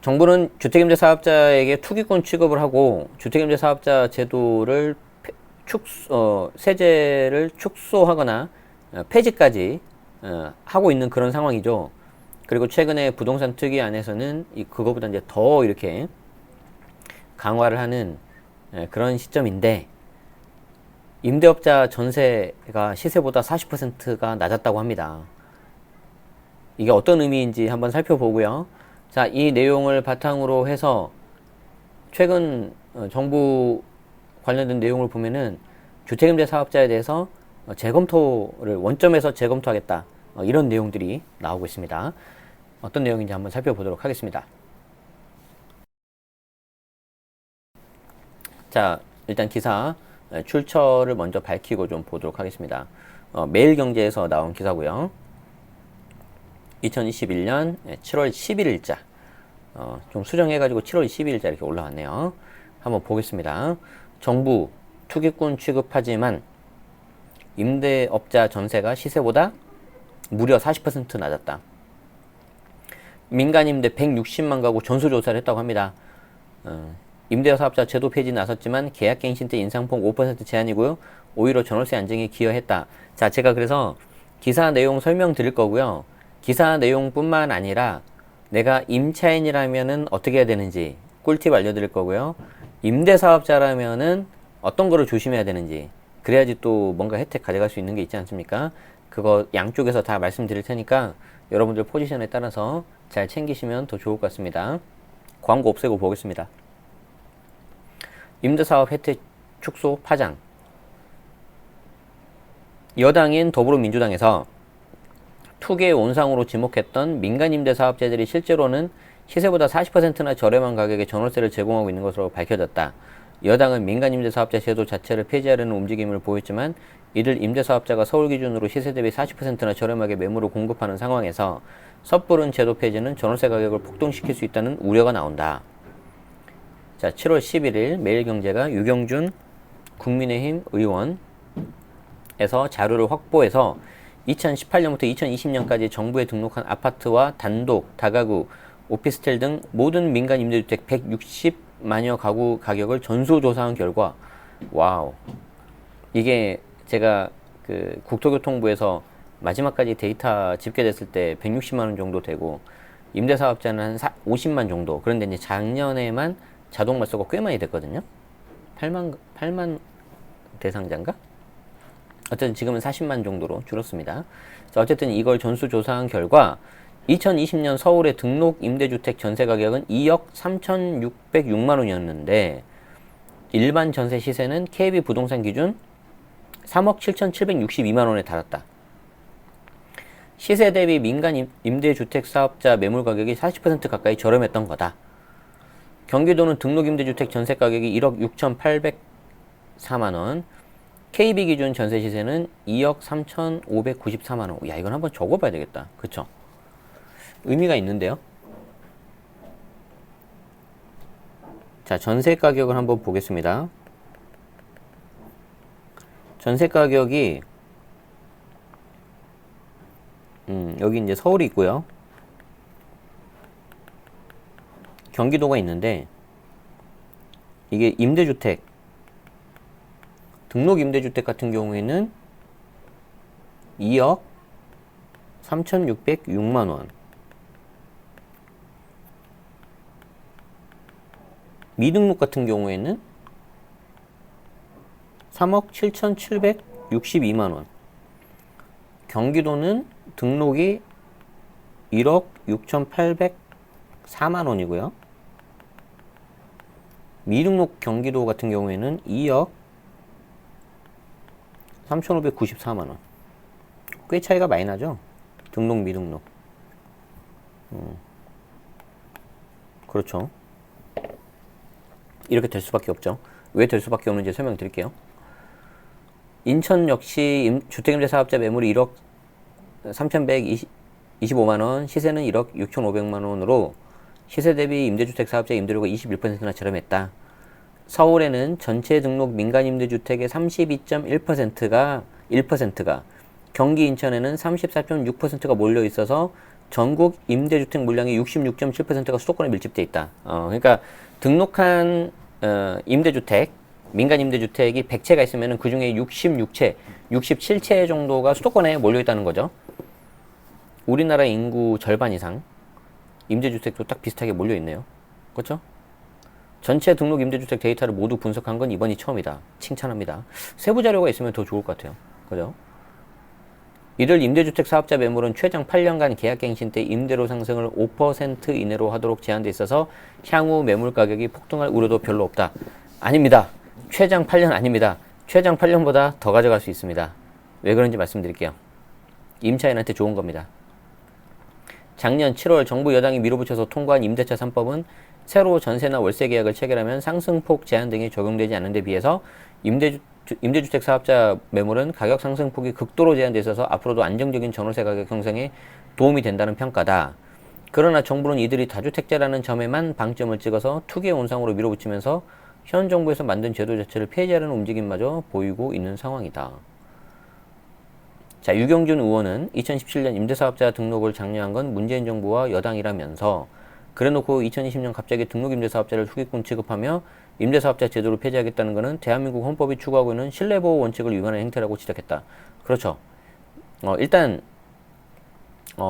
정부는 주택임대사업자에게 투기권 취급을 하고 주택임대사업자 제도를 세제를 축소하거나 폐지까지 하고 있는 그런 상황이죠. 그리고 최근에 부동산 특위 안에서는 그거보다 이제 더 이렇게 강화를 하는 그런 시점인데, 임대업자 전세가 시세보다 40%가 낮았다고 합니다. 이게 어떤 의미인지 한번 살펴보고요. 자, 이 내용을 바탕으로 해서 최근 정부 관련된 내용을 보면은 주택임대 사업자에 대해서 재검토를 원점에서 재검토하겠다, 이런 내용들이 나오고 있습니다. 어떤 내용인지 한번 살펴보도록 하겠습니다. 자, 일단 기사 출처를 먼저 밝히고 좀 보도록 하겠습니다. 매일경제에서 나온 기사고요. 2021년 7월 11일자, 좀 수정해가지고 7월 12일자 이렇게 올라왔네요. 한번 보겠습니다. 정부 투기권 취급하지만 임대업자 전세가 시세보다 무려 40% 낮았다. 민간임대 160만 가구 전수조사를 했다고 합니다. 임대사업자 제도 폐지 나섰지만 계약갱신 때 인상폭 5% 제한이고요. 오히려 전월세 안정에 기여했다. 자, 제가 그래서 기사 내용 설명드릴 거고요. 기사 내용뿐만 아니라 내가 임차인이라면은 어떻게 해야 되는지 꿀팁 알려드릴 거고요. 임대사업자라면은 어떤 거를 조심해야 되는지, 그래야지 또 뭔가 혜택 가져갈 수 있는 게 있지 않습니까? 그거 양쪽에서 다 말씀드릴 테니까 여러분들 포지션에 따라서 잘 챙기시면 더 좋을 것 같습니다. 광고 없애고 보겠습니다. 임대사업 혜택 축소 파장. 여당인 더불어민주당에서 투기의 온상으로 지목했던 민간 임대사업자들이 실제로는 시세보다 40%나 저렴한 가격에 전월세를 제공하고 있는 것으로 밝혀졌다. 여당은 민간 임대사업자 제도 자체를 폐지하려는 움직임을 보였지만 이들 임대사업자가 서울 기준으로 시세 대비 40%나 저렴하게 매물을 공급하는 상황에서 섣부른 제도 폐지는 전월세 가격을 폭등시킬 수 있다는 우려가 나온다. 자, 7월 11일 매일경제가 유경준 국민의힘 의원에서 자료를 확보해서 2018년부터 2020년까지 정부에 등록한 아파트와 단독, 다가구, 오피스텔 등 모든 민간 임대주택 160만여 가구 가격을 전수조사한 결과, 와우, 이게 제가 그 국토교통부에서 마지막까지 데이터 집계됐을 때 160만 원 정도 되고 임대사업자는 한 50만 정도. 그런데 이제 작년에만 자동 말소가 꽤 많이 됐거든요. 8만 대상자인가? 어쨌든 지금은 40만 정도로 줄었습니다. 자, 어쨌든 이걸 전수조사한 결과 2020년 서울의 등록 임대주택 전세 가격은 2억 3,606만 원이었는데 일반 전세 시세는 KB 부동산 기준 3억 7,762만 원에 달았다. 시세 대비 민간 임대주택 사업자 매물 가격이 40% 가까이 저렴했던 거다. 경기도는 등록 임대주택 전세 가격이 1억 6,804만 원, KB 기준 전세 시세는 2억 3,594만 원. 야, 이건 한번 적어봐야 되겠다. 그쵸? 의미가 있는데요. 자, 전세 가격을 한번 보겠습니다. 전세 가격이 여기 이제 서울이 있고요. 경기도가 있는데 이게 임대주택, 등록 임대주택 같은 경우에는 2억 3,606만 원. 미등록 같은 경우에는 3억 7,762만 원. 경기도는 등록이 1억 6,804만 원이고요. 미등록 경기도 같은 경우에는 2억 3,594만 원. 꽤 차이가 많이 나죠? 등록, 미등록. 그렇죠. 이렇게 될 수밖에 없죠. 왜 될 수밖에 없는지 설명드릴게요. 인천 역시 주택임대사업자 매물이 1억 3,125만 원, 시세는 1억 6,500만 원으로 시세 대비 임대주택 사업자 임대료가 21%나 저렴했다. 서울에는 전체 등록 민간임대주택의 32.1%가, 경기 인천에는 34.6%가 몰려 있어서 전국 임대주택 물량의 66.7%가 수도권에 밀집돼 있다. 그러니까 등록한 임대주택, 민간 임대주택이 100채가 있으면 그 중에 66채, 67채 정도가 수도권에 몰려 있다는 거죠. 우리나라 인구 절반 이상 임대주택도 딱 비슷하게 몰려 있네요. 그렇죠? 전체 등록 임대주택 데이터를 모두 분석한 건 이번이 처음이다. 칭찬합니다. 세부 자료가 있으면 더 좋을 것 같아요. 그죠? 이를 임대주택 사업자 매물은 최장 8년간 계약갱신 때 임대료 상승을 5% 이내로 하도록 제한돼 있어서 향후 매물 가격이 폭등할 우려도 별로 없다. 아닙니다. 최장 8년 아닙니다. 최장 8년보다 더 가져갈 수 있습니다. 왜 그런지 말씀드릴게요. 임차인한테 좋은 겁니다. 작년 7월 정부 여당이 밀어붙여서 통과한 임대차 3법은 새로 전세나 월세 계약을 체결하면 상승폭 제한 등이 적용되지 않는 데 비해서 임대주택 사업자 매물은 가격 상승폭이 극도로 제한돼 있어서 앞으로도 안정적인 전월세 가격 형성에 도움이 된다는 평가다. 그러나 정부는 이들이 다주택자라는 점에만 방점을 찍어서 투기 온상으로 밀어붙이면서 현 정부에서 만든 제도 자체를 폐지하려는 움직임마저 보이고 있는 상황이다. 자, 유경준 의원은 2017년 임대사업자 등록을 장려한 건 문재인 정부와 여당이라면서 그래놓고 2020년 갑자기 등록임대사업자를 후기꾼 취급하며 임대사업자 제도를 폐지하겠다는 것은 대한민국 헌법이 추구하고 있는 신뢰보호 원칙을 위반하는 행태라고 지적했다. 그렇죠. 일단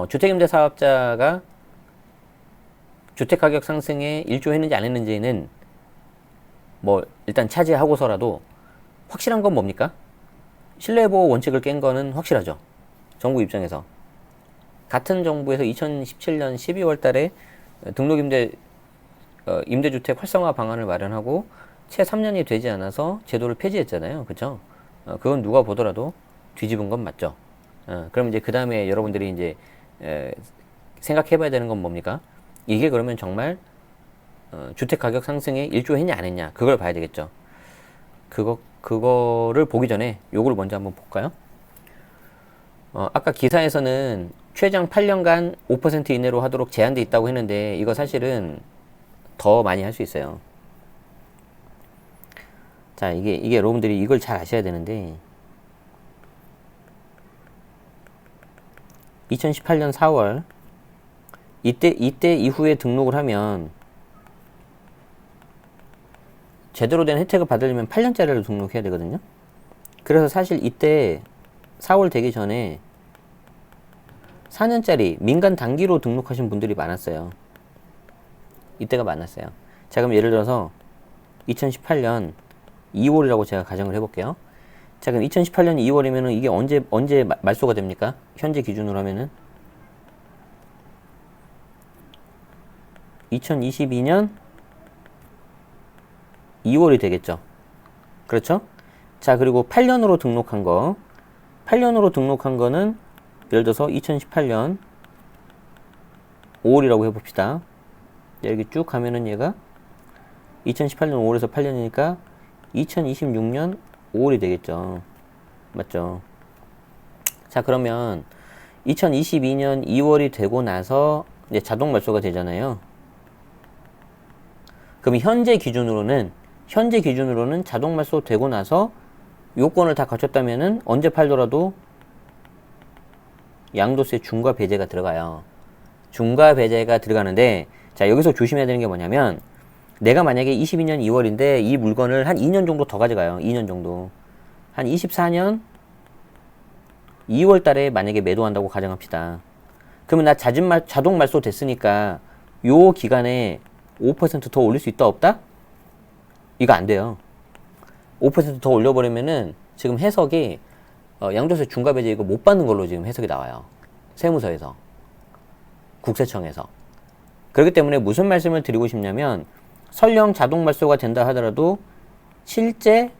주택임대사업자가 주택가격 상승에 일조했는지 안 했는지는 일단 차지하고서라도 확실한 건 뭡니까? 신뢰보호 원칙을 깬 거는 확실하죠. 정부 입장에서. 같은 정부에서 2017년 12월 달에 임대주택 활성화 방안을 마련하고 채 3년이 되지 않아서 제도를 폐지했잖아요. 그쵸? 그건 누가 보더라도 뒤집은 건 맞죠. 그럼 이제 그 다음에 여러분들이 이제 생각해 봐야 되는 건 뭡니까? 이게 그러면 정말 주택 가격 상승에 일조했냐 안 했냐 그걸 봐야 되겠죠. 그거를 보기 전에 요걸 먼저 한번 볼까요? 아까 기사에서는 최장 8년간 5% 이내로 하도록 제한돼 있다고 했는데 이거 사실은 더 많이 할 수 있어요. 자, 이게 여러분들이 이걸 잘 아셔야 되는데 2018년 4월 이때 이후에 등록을 하면 제대로 된 혜택을 받으려면 8년짜리를 등록해야 되거든요. 그래서 사실 이때 4월 되기 전에 4년짜리 민간 단기로 등록하신 분들이 많았어요. 이때가 많았어요. 자, 그럼 예를 들어서 2018년 2월이라고 제가 가정을 해볼게요. 자, 그럼 2018년 2월이면은 이게 언제 말소가 됩니까? 현재 기준으로 하면은 2022년 2월이 되겠죠. 그렇죠? 자, 그리고 8년으로 등록한 거는 예를 들어서 2018년 5월이라고 해봅시다. 여기 쭉 가면은 얘가 2018년 5월에서 8년이니까 2026년 5월이 되겠죠. 맞죠? 자, 그러면 2022년 2월이 되고 나서 이제 자동 말소가 되잖아요. 그럼 현재 기준으로는 자동 말소 되고 나서 요건을 다 갖췄다면은 언제 팔더라도 양도세 중과 배제가 들어가요. 중과 배제가 들어가는데, 자, 여기서 조심해야 되는 게 뭐냐면 내가 만약에 22년 2월인데 이 물건을 한 2년 정도 더 가져가요. 2년 정도. 한 24년 2월 달에 만약에 매도한다고 가정합시다. 그러면 나 자동 말소 됐으니까 요 기간에 5% 더 올릴 수 있다 없다? 이거 안 돼요. 5% 더 올려버리면은 지금 해석이 양도세 중과배제 이거 못 받는 걸로 지금 해석이 나와요. 세무서에서, 국세청에서. 그렇기 때문에 무슨 말씀을 드리고 싶냐면 설령 자동 말소가 된다 하더라도 실제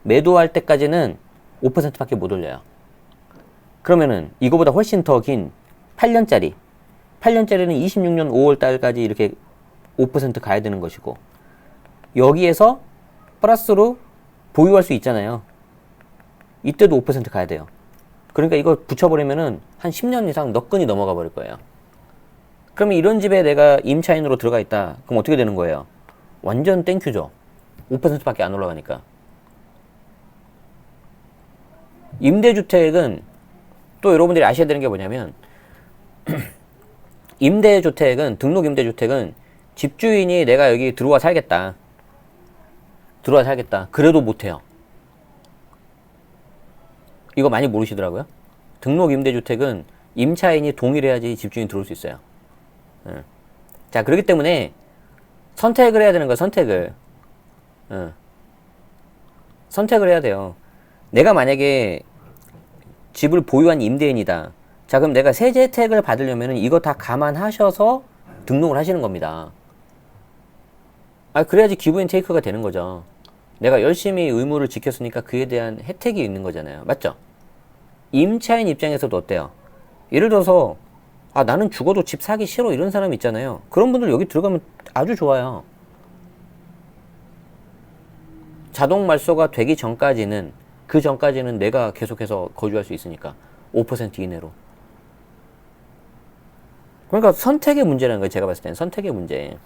매도할 때까지는 5%밖에 못 올려요. 그러면은 이거보다 훨씬 더 긴 8년짜리는 26년 5월 달까지 이렇게 5% 가야 되는 것이고, 여기에서 플러스로 보유할 수 있잖아요. 이때도 5% 가야 돼요. 그러니까 이거 붙여버리면은 한 10년 이상 너끈히 넘어가 버릴 거예요. 그러면 이런 집에 내가 임차인으로 들어가 있다. 그럼 어떻게 되는 거예요? 완전 땡큐죠. 5%밖에 안 올라가니까. 임대주택은 또 여러분들이 아셔야 되는 게 뭐냐면 임대주택은, 등록 임대주택은 집주인이 내가 여기 들어와 살겠다. 그래도 못해요. 이거 많이 모르시더라고요. 등록 임대주택은 임차인이 동의를 해야지 집주인이 들어올 수 있어요. 자, 그렇기 때문에 선택을 해야 되는 거야, 선택을. 선택을 해야 돼요. 내가 만약에 집을 보유한 임대인이다. 자, 그럼 내가 세제 혜택을 받으려면 이거 다 감안하셔서 등록을 하시는 겁니다. 그래야지 기브 앤 테이크가 되는 거죠. 내가 열심히 의무를 지켰으니까 그에 대한 혜택이 있는 거잖아요. 맞죠? 임차인 입장에서도 어때요? 예를 들어서 나는 죽어도 집 사기 싫어 이런 사람 있잖아요. 그런 분들 여기 들어가면 아주 좋아요. 자동 말소가 되기 전까지는, 그 전까지는 내가 계속해서 거주할 수 있으니까 5% 이내로. 그러니까 선택의 문제라는 거예요. 제가 봤을 때는 선택의 문제.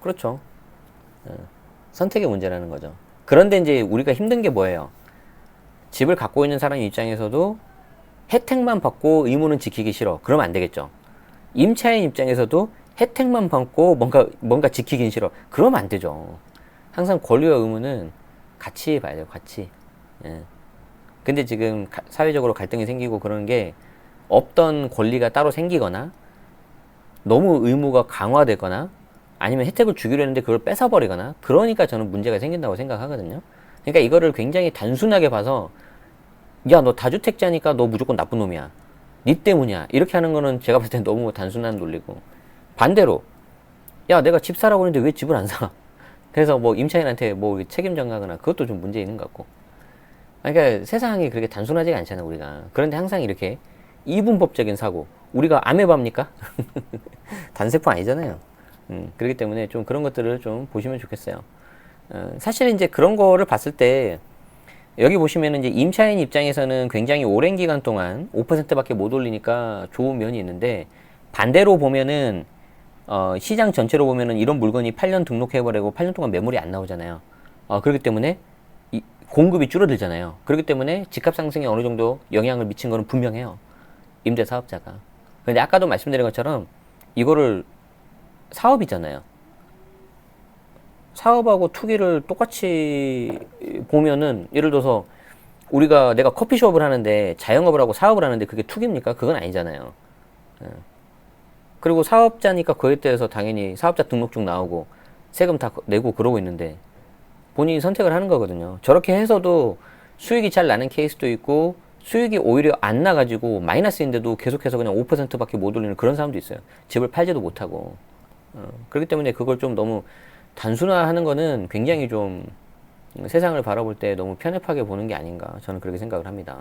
그렇죠. 선택의 문제라는 거죠. 그런데 이제 우리가 힘든 게 뭐예요? 집을 갖고 있는 사람 입장에서도 혜택만 받고 의무는 지키기 싫어. 그러면 안 되겠죠. 임차인 입장에서도 혜택만 받고 뭔가 지키긴 싫어. 그러면 안 되죠. 항상 권리와 의무는 같이 봐야 돼요. 같이. 근데 지금 사회적으로 갈등이 생기고 그러는 게 없던 권리가 따로 생기거나 너무 의무가 강화되거나 아니면 혜택을 주기로 했는데 그걸 뺏어버리거나 그러니까 저는 문제가 생긴다고 생각하거든요. 그러니까 이거를 굉장히 단순하게 봐서 야, 너 다주택자니까 너 무조건 나쁜 놈이야. 니 때문이야. 이렇게 하는 거는 제가 봤을 때 너무 단순한 논리고, 반대로 야, 내가 집 사라고 했는데 왜 집을 안 사? 그래서 뭐 임차인한테 뭐 책임 전가거나 그것도 좀 문제 있는 것 같고. 그러니까 세상이 그렇게 단순하지가 않잖아요, 우리가. 그런데 항상 이렇게 이분법적인 사고, 우리가 아메바입니까? 단세포 아니잖아요. 그렇기 때문에 좀 그런 것들을 좀 보시면 좋겠어요. 사실 이제 그런 거를 봤을 때 여기 보시면은 이제 임차인 입장에서는 굉장히 오랜 기간 동안 5%밖에 못 올리니까 좋은 면이 있는데, 반대로 보면은 시장 전체로 보면은 이런 물건이 8년 등록해버리고 8년 동안 매물이 안 나오잖아요. 그렇기 때문에 공급이 줄어들잖아요. 그렇기 때문에 집값 상승에 어느 정도 영향을 미친 거는 분명해요. 임대 사업자가. 근데 아까도 말씀드린 것처럼 이거를 사업이잖아요. 사업하고 투기를 똑같이 보면은, 예를 들어서 내가 커피숍을 하는데 자영업을 하고 사업을 하는데 그게 투기입니까? 그건 아니잖아요. 그리고 사업자니까 그에 대해서 당연히 사업자 등록증 나오고 세금 다 내고 그러고 있는데 본인이 선택을 하는 거거든요. 저렇게 해서도 수익이 잘 나는 케이스도 있고 수익이 오히려 안 나가지고 마이너스인데도 계속해서 그냥 5%밖에 못 올리는 그런 사람도 있어요. 집을 팔지도 못하고. 그렇기 때문에 그걸 좀 너무 단순화하는 거는 굉장히 좀 세상을 바라볼 때 너무 편협하게 보는 게 아닌가, 저는 그렇게 생각을 합니다.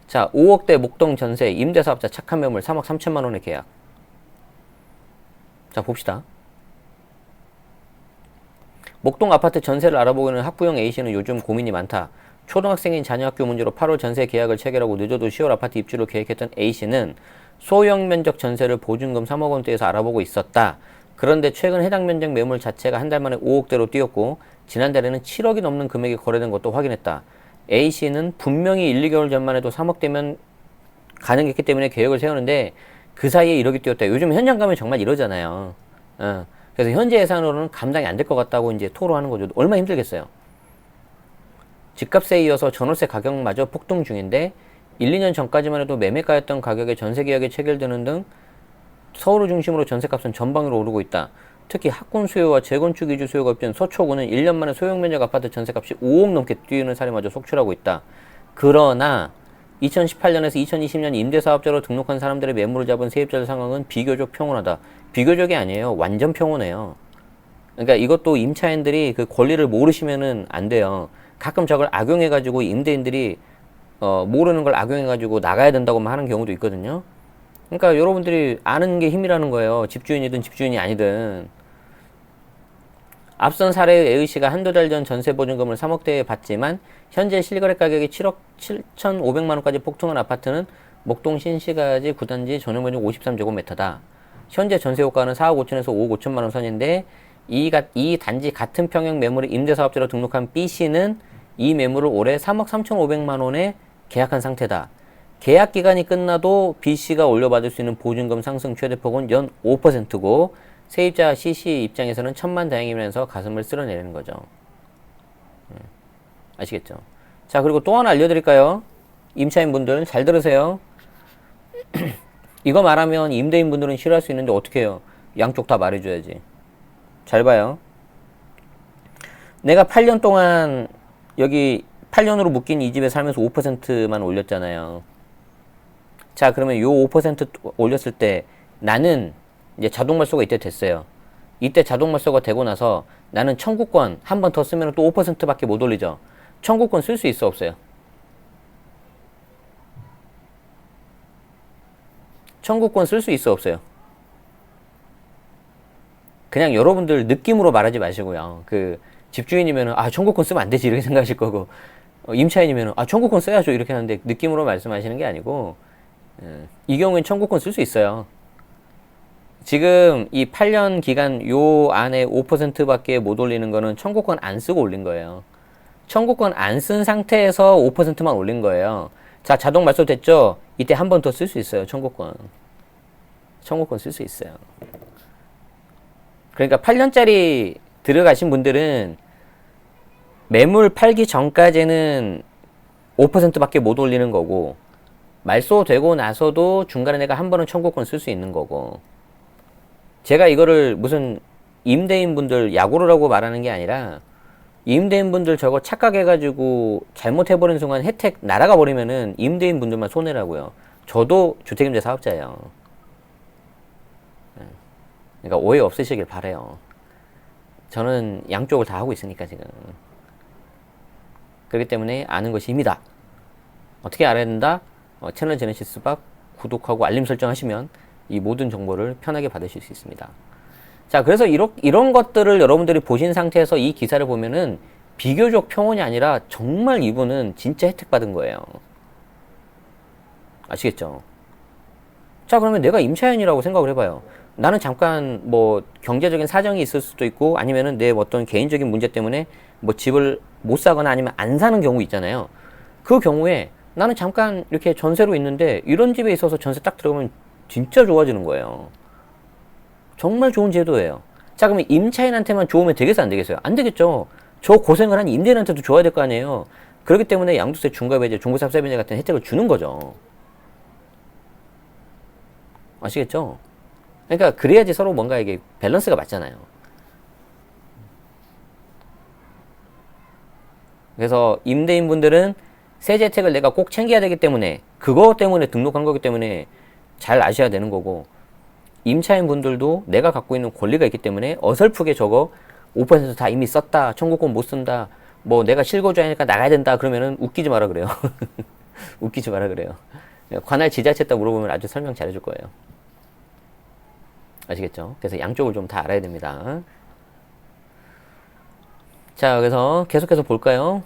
자, 5억대 목동 전세 임대사업자 착한 매물 3억 3천만 원의 계약. 자, 봅시다. 목동 아파트 전세를 알아보고 있는 학부형 A씨는 요즘 고민이 많다. 초등학생인 자녀 학교 문제로 8월 전세 계약을 체결하고 늦어도 10월 아파트 입주를 계획했던 A씨는 소형 면적 전세를 보증금 3억 원대에서 알아보고 있었다. 그런데 최근 해당 면적 매물 자체가 한 달 만에 5억대로 뛰었고 지난달에는 7억이 넘는 금액이 거래된 것도 확인했다. A씨는 분명히 1, 2개월 전만 해도 3억대면 가능했기 때문에 계획을 세우는데 그 사이에 1억이 뛰었다. 요즘 현장 가면 정말 이러잖아요. 그래서 현재 예산으로는 감당이 안 될 것 같다고 이제 토로하는 거죠. 얼마나 힘들겠어요. 집값에 이어서 전월세 가격마저 폭등 중인데 1, 2년 전까지만 해도 매매가였던 가격에 전세계약이 체결되는 등 서울을 중심으로 전세값은 전방위로 오르고 있다. 특히 학군 수요와 재건축 위주 수요가 엎친 서초구는 1년 만에 소형 면적 아파트 전세값이 5억 넘게 뛰는 사례마저 속출하고 있다. 그러나 2018년에서 2020년 임대사업자로 등록한 사람들의 매물을 잡은 세입자들 상황은 비교적 평온하다. 비교적이 아니에요. 완전 평온해요. 그러니까 이것도 임차인들이 그 권리를 모르시면은 안 돼요. 가끔 저걸 악용해가지고 임대인들이 모르는 걸 악용해가지고 나가야 된다고만 하는 경우도 있거든요. 그러니까 여러분들이 아는 게 힘이라는 거예요. 집주인이든 집주인이 아니든. 앞선 사례의 A씨가 한두 달 전 전세보증금을 3억대에 받지만 현재 실거래 가격이 7억 7,500만 원까지 폭등한 아파트는 목동 신시가지 9단지 전용면적 53제곱미터다. 현재 전세호가는 4억 5천에서 5억 5천만 원 선인데 이 단지 같은 평형 매물의 임대사업자로 등록한 B씨는 이 매물을 올해 3억 3,500만 원에 계약한 상태다. 계약 기간이 끝나도 B씨가 올려받을 수 있는 보증금 상승 최대폭은 연 5%고 세입자 CC 입장에서는 천만다행이면서 가슴을 쓸어내리는 거죠. 아시겠죠? 자, 그리고 또 하나 알려드릴까요? 임차인분들 잘 들으세요. 이거 말하면 임대인분들은 싫어할 수 있는데 어떻게 해요? 양쪽 다 말해줘야지. 잘 봐요. 내가 8년 동안 여기 8년으로 묶인 이 집에 살면서 5%만 올렸잖아요. 자, 그러면 요 5% 올렸을 때 나는 이제 자동 말소가 이때 됐어요. 이때 자동 말소가 되고 나서 나는 청구권 한 번 더 쓰면 또 5%밖에 못 올리죠. 청구권 쓸 수 있어 없어요? 청구권 쓸 수 있어 없어요? 그냥 여러분들 느낌으로 말하지 마시고요. 그 집주인이면은 아 청구권 쓰면 안 되지 이렇게 생각하실 거고 임차인이면은 아 청구권 써야죠 이렇게 하는데 느낌으로 말씀하시는 게 아니고 이 경우엔 청구권 쓸 수 있어요. 지금 이 8년 기간 요 안에 5%밖에 못 올리는 거는 청구권 안 쓰고 올린 거예요. 청구권 안 쓴 상태에서 5%만 올린 거예요. 자, 자동 말소 됐죠? 이때 한 번 더 쓸 수 있어요. 청구권 쓸 수 있어요. 그러니까 8년짜리 들어가신 분들은 매물 팔기 전까지는 5%밖에 못 올리는 거고 말소되고 나서도 중간에 내가 한 번은 청구권 쓸 수 있는 거고 제가 이거를 무슨 임대인분들 야구르라고 말하는 게 아니라 임대인분들 저거 착각해가지고 잘못해버리는 순간 혜택 날아가 버리면은 임대인분들만 손해라고요. 저도 주택임대 사업자예요. 그러니까 오해 없으시길 바래요. 저는 양쪽을 다 하고 있으니까 지금. 그렇기 때문에 아는 것이 힘이다. 어떻게 알아야 된다? 채널 제네시스 박 구독하고 알림 설정하시면 이 모든 정보를 편하게 받으실 수 있습니다. 자, 그래서 이런 것들을 여러분들이 보신 상태에서 이 기사를 보면은 비교적 평온이 아니라 정말 이분은 진짜 혜택 받은 거예요. 아시겠죠? 자, 그러면 내가 임차인이라고 생각을 해봐요. 나는 잠깐 뭐 경제적인 사정이 있을 수도 있고 아니면은 내 어떤 개인적인 문제 때문에 뭐 집을 못 사거나 아니면 안 사는 경우 있잖아요. 그 경우에 나는 잠깐 이렇게 전세로 있는데 이런 집에 있어서 전세 딱 들어가면 진짜 좋아지는 거예요. 정말 좋은 제도예요. 자, 그러면 임차인한테만 좋으면 되겠어요? 안 되겠어요? 안 되겠죠. 저 고생을 한 임대인한테도 좋아야 될 거 아니에요. 그렇기 때문에 양도세 중과배제, 종부세합세배제 같은 혜택을 주는 거죠. 아시겠죠? 그러니까 그래야지 서로 뭔가 이게 밸런스가 맞잖아요. 그래서 임대인분들은 세제 혜택을 내가 꼭 챙겨야 되기 때문에 그거 때문에 등록한 거기 때문에 잘 아셔야 되는 거고 임차인 분들도 내가 갖고 있는 권리가 있기 때문에 어설프게 저거 5% 다 이미 썼다 청구권 못 쓴다 뭐 내가 실거주하니까 하니까 나가야 된다 그러면은 웃기지 마라 그래요. 웃기지 마라 그래요. 관할 지자체에다 물어보면 아주 설명 잘해줄 거예요. 아시겠죠? 그래서 양쪽을 좀 다 알아야 됩니다. 자, 그래서 계속해서 볼까요?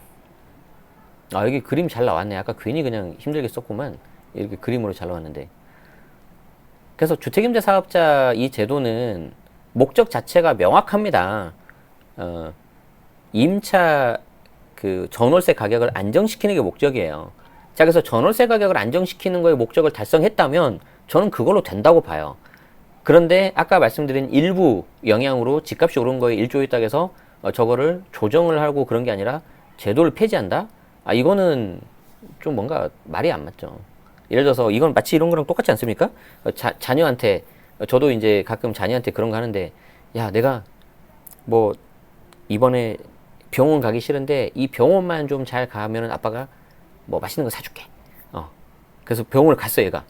아, 여기 그림 잘 나왔네. 아까 괜히 그냥 힘들게 썼구만. 이렇게 그림으로 잘 나왔는데. 그래서 주택임대 사업자 이 제도는 목적 자체가 명확합니다. 임차 그 전월세 가격을 안정시키는 게 목적이에요. 자, 그래서 전월세 가격을 안정시키는 거에 목적을 달성했다면 저는 그걸로 된다고 봐요. 그런데 아까 말씀드린 일부 영향으로 집값이 오른 거에 일조에 있다고 해서 저거를 조정을 하고 그런 게 아니라 제도를 폐지한다? 아, 이거는 좀 뭔가 말이 안 맞죠. 예를 들어서 이건 마치 이런 거랑 똑같지 않습니까? 자녀한테 저도 이제 가끔 자녀한테 그런 거 하는데 야, 내가 뭐 이번에 병원 가기 싫은데 이 병원만 좀 잘 가면은 아빠가 뭐 맛있는 거 사줄게. 그래서 병원을 갔어 얘가.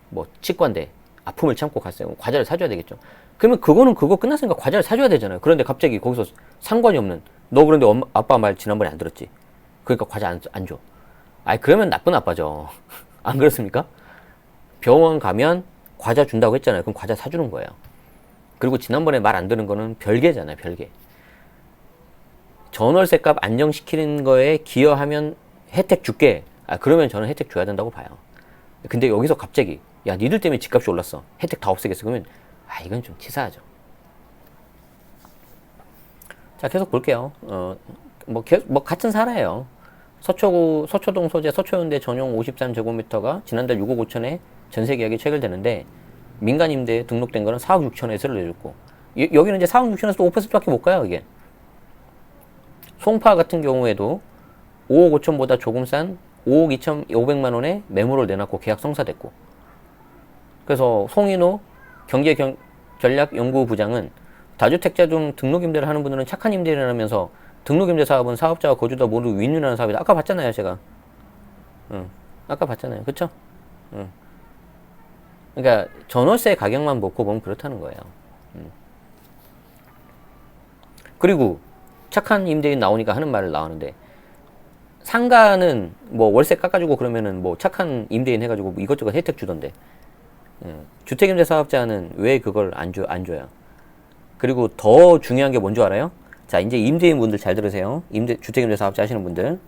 뭐 치과인데 아픔을 참고 갔어요. 과자를 사줘야 되겠죠. 그러면 그거는 그거 끝났으니까 과자를 사줘야 되잖아요. 그런데 갑자기 거기서 상관이 없는 너 그런데 아빠 말 지난번에 안 들었지? 그러니까 과자 안 줘. 아이 그러면 나쁜 아빠죠. 안 그렇습니까? 병원 가면 과자 준다고 했잖아요. 그럼 과자 사주는 거예요. 그리고 지난번에 말 안 들은 거는 별개잖아요. 별개. 전월세 값 안정시키는 거에 기여하면 혜택 줄게. 아, 그러면 저는 혜택 줘야 된다고 봐요. 근데 여기서 갑자기 야 니들 때문에 집값이 올랐어. 혜택 다 없애겠어. 그러면 아 이건 좀 치사하죠. 자, 계속 볼게요. 뭐 같은 사례예요. 서초동 소재 서초현대 전용 53제곱미터가 지난달 6억 5천에 전세 계약이 체결되는데 민간 임대에 등록된 거는 4억 6천에서를 내줬고 여기는 이제 4억 6천에서도 5%밖에 못 가요 이게. 송파 같은 경우에도 5억 5천보다 조금 싼 5억 2,500만 원에 매물을 내놨고 계약 성사됐고. 그래서 송인호 경제전략연구부장은 다주택자 중 등록임대를 하는 분들은 착한 임대인이라면서 등록임대 사업은 사업자와 거주자 모두 윈윈하는 사업이다. 아까 봤잖아요 제가. 아까 봤잖아요. 그쵸? 그러니까 전월세 가격만 놓고 보면 그렇다는 거예요. 그리고 착한 임대인 나오니까 하는 말을 나오는데 상가는 뭐 월세 깎아주고 그러면은 뭐 착한 임대인 해가지고 뭐 이것저것 혜택 주던데 주택임대 사업자는 왜 그걸 안 줘요? 그리고 더 중요한 게 뭔지 알아요? 자, 이제 임대인 분들 잘 들으세요. 주택임대 사업자 하시는 분들.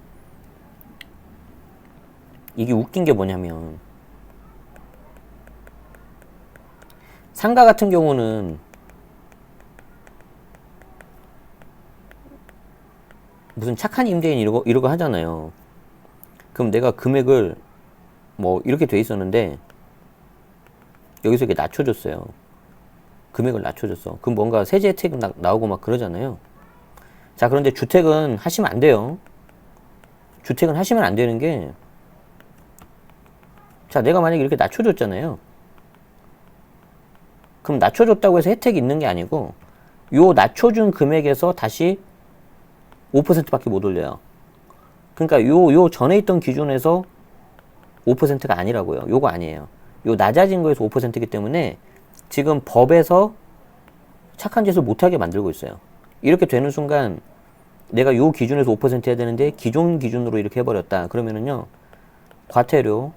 이게 웃긴 게 뭐냐면 상가 같은 경우는 무슨 착한 임대인 이러고 하잖아요. 그럼 내가 금액을 뭐 이렇게 돼 있었는데 여기서 이렇게 낮춰줬어요. 금액을 낮춰줬어. 그럼 뭔가 세제 혜택 나오고 막 그러잖아요. 자, 그런데 주택은 하시면 안 돼요. 주택은 하시면 안 되는 게, 자, 내가 만약에 이렇게 낮춰줬잖아요. 그럼 낮춰줬다고 해서 혜택이 있는 게 아니고, 요 낮춰준 금액에서 다시 5%밖에 못 올려요. 그러니까 요 전에 있던 기준에서 5%가 아니라고요. 요거 아니에요. 요 낮아진 거에서 5%이기 때문에 지금 법에서 착한 짓을 못하게 만들고 있어요. 이렇게 되는 순간 내가 요 기준에서 5% 해야 되는데 기존 기준으로 이렇게 해버렸다. 그러면은요, 과태료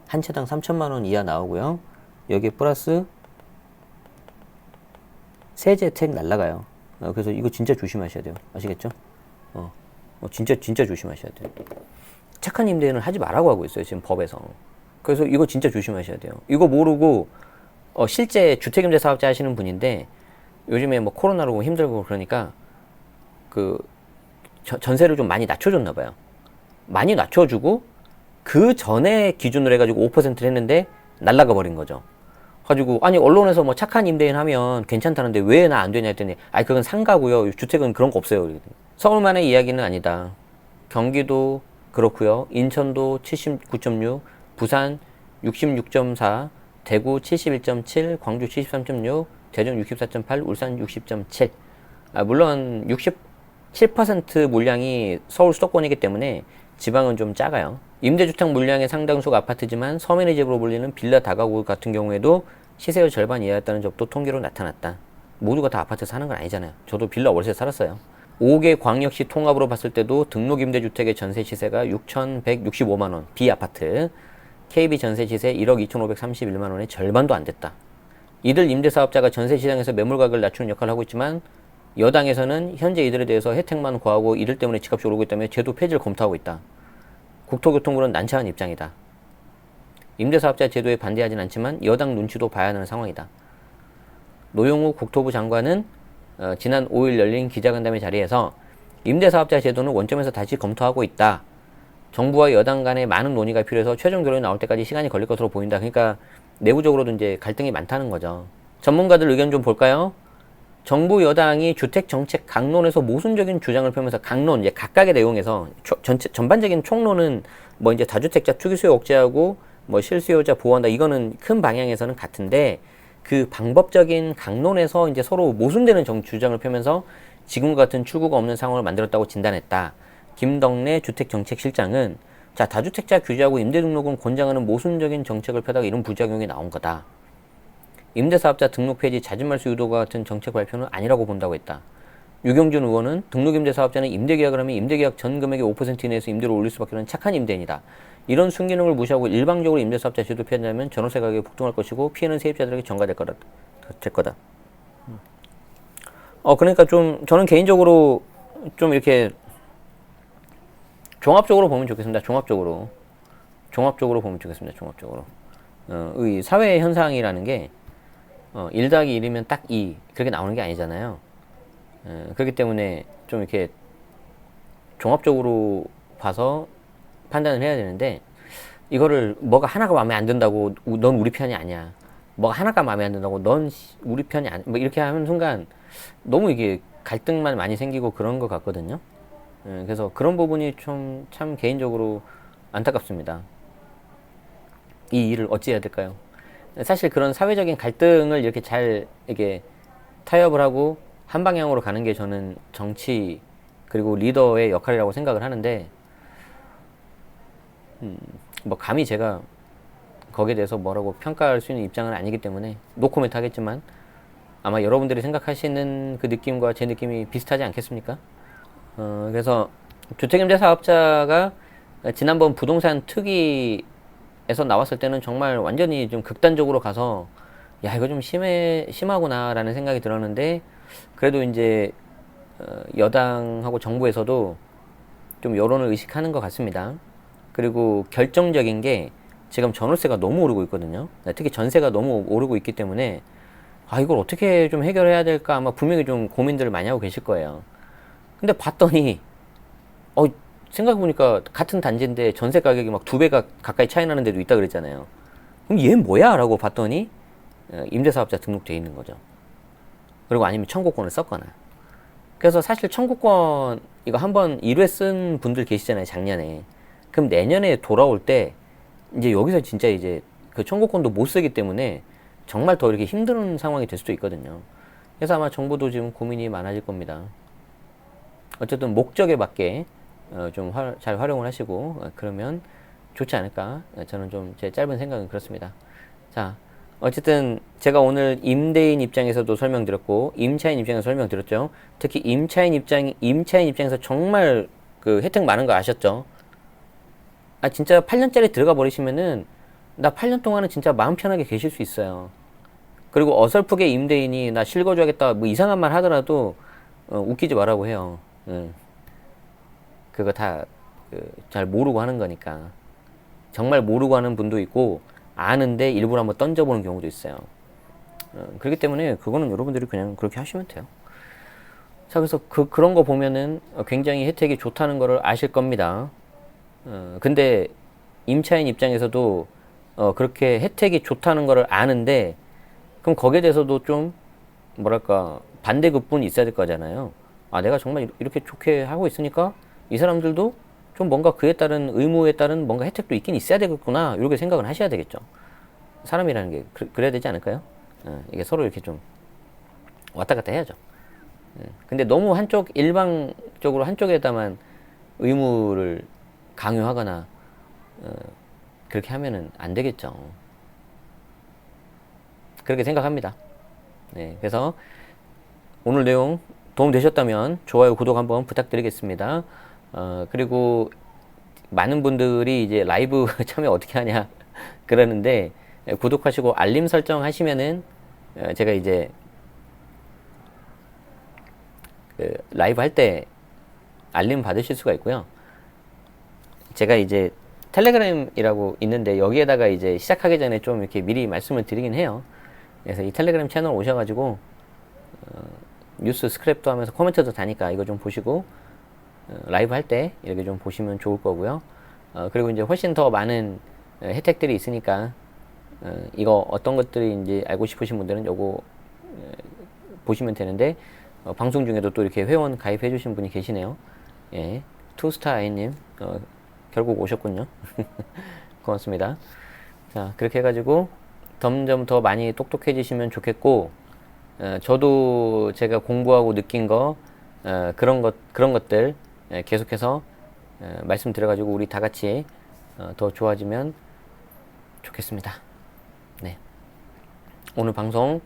한 채당 3천만 원 이하 나오고요. 여기에 플러스 세제 혜택 날라가요. 그래서 이거 진짜 조심하셔야 돼요. 아시겠죠? 진짜 조심하셔야 돼요. 착한 임대인을 하지 말라고 하고 있어요. 지금 법에서. 그래서 이거 진짜 조심하셔야 돼요. 이거 모르고 실제 주택임대 사업자 하시는 분인데 요즘에 뭐 코로나로 힘들고 그러니까 그 전세를 좀 많이 낮춰줬나 봐요. 많이 낮춰주고 그 전에 기준으로 해가지고 5%를 했는데 날라가 버린 거죠. 가지고 아니 언론에서 뭐 착한 임대인 하면 괜찮다는데 왜 나 안 되냐 했더니 아니 그건 상가고요. 주택은 그런 거 없어요. 서울만의 이야기는 아니다. 경기도 그렇고요. 인천도 79.6, 부산 66.4, 대구 71.7, 광주 73.6, 대전 64.8, 울산 60.7. 물론 67% 물량이 서울 수도권이기 때문에 지방은 좀 작아요. 임대주택 물량의 상당수가 아파트지만 서민의 집으로 불리는 빌라 다가구 같은 경우에도 시세의 절반 이하였다는 점도 통계로 나타났다. 모두가 다 아파트 사는 건 아니잖아요. 저도 빌라 월세 살았어요. 5개 광역시 통합으로 봤을 때도 등록임대주택의 전세 시세가 6,165만원, B아파트. KB 전세 시세 1억 2,531만원의 절반도 안 됐다. 이들 임대사업자가 전세시장에서 매물가격을 낮추는 역할을 하고 있지만 여당에서는 현재 이들에 대해서 혜택만 구하고 이들 때문에 집값이 오르고 있다며 제도 폐지를 검토하고 있다. 국토교통부는 난처한 입장이다. 임대사업자 제도에 반대하진 않지만 여당 눈치도 봐야 하는 상황이다. 노영우 국토부 장관은 지난 5일 열린 기자간담회 자리에서 임대사업자 제도는 원점에서 다시 검토하고 있다. 정부와 여당 간에 많은 논의가 필요해서 최종 결론이 나올 때까지 시간이 걸릴 것으로 보인다. 그러니까 내부적으로도 이제 갈등이 많다는 거죠. 전문가들 의견 좀 볼까요? 정부 여당이 주택정책 강론에서 모순적인 주장을 펴면서 강론, 이제 각각의 내용에서 전반적인 총론은 뭐 이제 다주택자 투기수요 억제하고 뭐 실수요자 보호한다. 이거는 큰 방향에서는 같은데 그 방법적인 강론에서 이제 서로 모순되는 주장을 펴면서 지금과 같은 출구가 없는 상황을 만들었다고 진단했다. 김덕래 주택정책실장은 자, 다주택자 규제하고 임대등록은 권장하는 모순적인 정책을 펴다가 이런 부작용이 나온 거다. 임대사업자 등록 폐지, 자진말소 유도와 같은 정책 발표는 아니라고 본다고 했다. 유경준 의원은 등록임대사업자는 임대계약을 하면 임대계약 전 금액의 5% 이내에서 임대를 올릴 수밖에 없는 착한 임대인이다. 이런 순기능을 무시하고 일방적으로 임대사업자 제도 폐지하면 전월세 가격이 폭등할 것이고 피해는 세입자들에게 전가될 거다. 그러니까 좀 저는 개인적으로 좀 이렇게 종합적으로 보면 좋겠습니다. 종합적으로 보면 좋겠습니다. 종합적으로. 이 사회 현상이라는 게 1 더하기 1이면 딱 2 그렇게 나오는 게 아니잖아요. 그렇기 때문에 좀 이렇게 종합적으로 봐서 판단을 해야 되는데, 이거를 뭐가 하나가 마음에 안 든다고 넌 우리 편이 아니야, 뭐가 하나가 마음에 안 든다고 넌 우리 편이 아니야, 뭐 이렇게 하는 순간 너무 이게 갈등만 많이 생기고 그런 것 같거든요. 그래서 그런 부분이 좀 참 개인적으로 안타깝습니다. 이 일을 어찌 해야 될까요? 사실 그런 사회적인 갈등을 이렇게 잘 이게 타협을 하고 한 방향으로 가는 게 저는 정치 그리고 리더의 역할이라고 생각을 하는데, 뭐 감히 제가 거기에 대해서 뭐라고 평가할 수 있는 입장은 아니기 때문에 노코멘트 하겠지만, 아마 여러분들이 생각하시는 그 느낌과 제 느낌이 비슷하지 않겠습니까? 그래서 주택임대사업자가 지난번 부동산 특위에서 나왔을 때는 정말 완전히 좀 극단적으로 가서, 야 이거 좀 심하구나 라는 생각이 들었는데, 그래도 이제 여당하고 정부에서도 좀 여론을 의식하는 것 같습니다. 그리고 결정적인 게 지금 전월세가 너무 오르고 있거든요. 특히 전세가 너무 오르고 있기 때문에, 아 이걸 어떻게 좀 해결해야 될까 아마 분명히 좀 고민들을 많이 하고 계실 거예요. 근데 봤더니 어 생각해보니까 같은 단지인데 전세 가격이 막 2배가 가까이 차이 나는 데도 있다 그랬잖아요. 그럼 얘 뭐야? 라고 봤더니 임대사업자 등록돼 있는 거죠. 그리고 아니면 청구권을 썼거나. 그래서 사실 청구권 이거 한번 1회 쓴 분들 계시잖아요, 작년에. 그럼 내년에 돌아올 때 이제 여기서 진짜 이제 그 청구권도 못 쓰기 때문에 정말 더 이렇게 힘든 상황이 될 수도 있거든요. 그래서 아마 정부도 지금 고민이 많아질 겁니다. 어쨌든 목적에 맞게 좀 잘 활용을 하시고 그러면 좋지 않을까. 저는 좀 제 짧은 생각은 그렇습니다. 자, 어쨌든 제가 오늘 임대인 입장에서도 설명드렸고 임차인 입장에서 설명드렸죠. 특히 임차인 입장에서 정말 그 혜택 많은 거 아셨죠? 아 진짜 8년짜리 들어가 버리시면은 나 8년 동안은 진짜 마음 편하게 계실 수 있어요. 그리고 어설프게 임대인이 나 실거주하겠다 뭐 이상한 말 하더라도 웃기지 말라고 해요. 그거 다 잘 모르고 하는 거니까. 정말 모르고 하는 분도 있고 아는데 일부러 한번 던져보는 경우도 있어요. 그렇기 때문에 그거는 여러분들이 그냥 그렇게 하시면 돼요. 자, 그래서 그런 거 보면은 굉장히 혜택이 좋다는 거를 아실 겁니다. 근데 임차인 입장에서도 그렇게 혜택이 좋다는 거를 아는데, 그럼 거기에 대해서도 좀 뭐랄까 반대급분이 있어야 될 거잖아요. 아 내가 정말 이렇게 좋게 하고 있으니까 이 사람들도 좀 뭔가 그에 따른 의무에 따른 뭔가 혜택도 있긴 있어야 되겠구나, 이렇게 생각을 하셔야 되겠죠. 사람이라는 게 그래야 되지 않을까요? 이게 서로 이렇게 좀 왔다 갔다 해야죠. 근데 너무 일방적으로 한쪽에다만 의무를 강요하거나 그렇게 하면은 안 되겠죠. 그렇게 생각합니다. 네, 그래서 오늘 내용 도움 되셨다면 좋아요, 구독 한번 부탁드리겠습니다. 그리고 많은 분들이 이제 라이브 참여 어떻게 하냐 그러는데, 구독하시고 알림 설정 하시면은 제가 이제 그 라이브 할 때 알림 받으실 수가 있고요. 제가 이제 텔레그램이라고 있는데 여기에다가 이제 시작하기 전에 좀 이렇게 미리 말씀을 드리긴 해요. 그래서 이 텔레그램 채널 오셔가지고 뉴스 스크랩도 하면서 코멘트도 다니까 이거 좀 보시고 라이브 할 때 이렇게 좀 보시면 좋을 거고요. 그리고 이제 훨씬 더 많은 혜택들이 있으니까 이거 어떤 것들이 이제 알고 싶으신 분들은 요거 보시면 되는데, 방송 중에도 또 이렇게 회원 가입해 주신 분이 계시네요. 예, 투스타 아이님 결국 오셨군요. 고맙습니다. 자, 그렇게 해가지고 점점 더 많이 똑똑해지시면 좋겠고, 저도 제가 공부하고 느낀 거 그런 것들 계속해서 말씀드려가지고 우리 다 같이 더 좋아지면 좋겠습니다. 네, 오늘 방송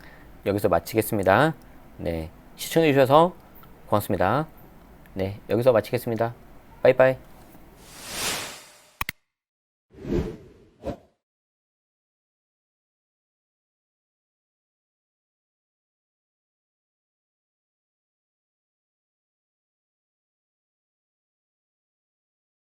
여기서 마치겠습니다. 네, 시청해주셔서 고맙습니다. 네, 여기서 마치겠습니다. 빠이빠이.